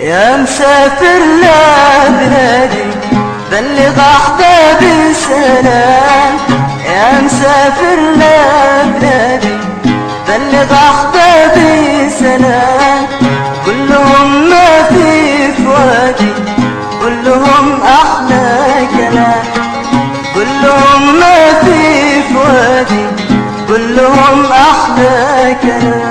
يا مسافر لبلادي بلغ أحبابي سلام. يا مسافر لبلادي بلغ أحبابي سلام. كلهم ما في فؤادي كلهم أحلى كلام. كلهم ما في فؤادي كلهم أحلى كلام.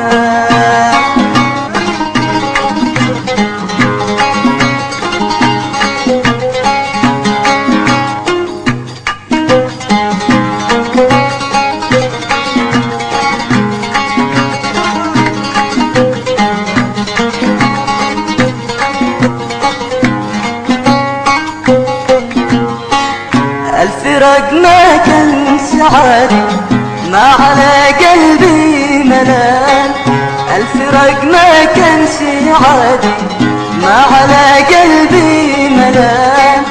الفراق ما كانش عادي ما على قلبي ملال. الفراق ما كانش عادي ما على قلبي ملال.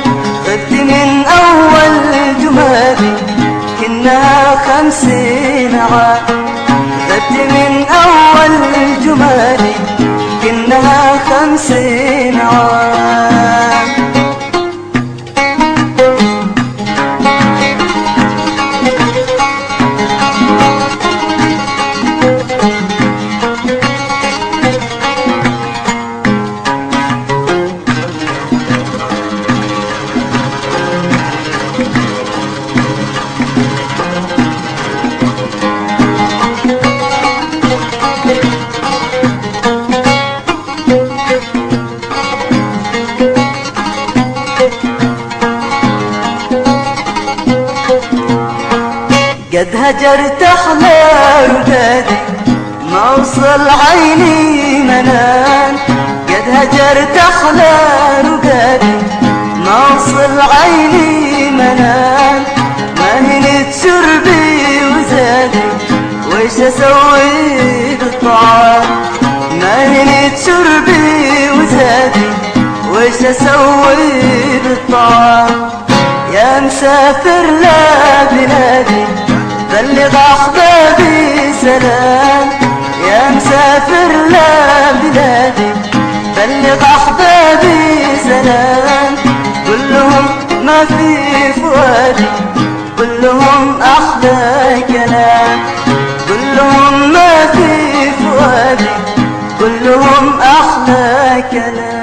غبت من أول جمادي كنا 50 عام. غبت من أول جمادي كنا 50 عام. قد هجرت أحلى رقادي ما وصل عيني منام. قد هجرت أحلى رقادي ما وصل عيني منام. ما هنت شربي وزادي ويش أسوي بالطعام. ما هنت شربي وزادي ويش أسوي بالطعام. يا مسافر لبلادي بلغ أحبابي سلام. يا مسافر لبلادي بلغ أحبابي سلام. كلهم ما في فؤادي كلهم أحلى كلام. كلهم ما في فؤادي كلهم أحلى كلام.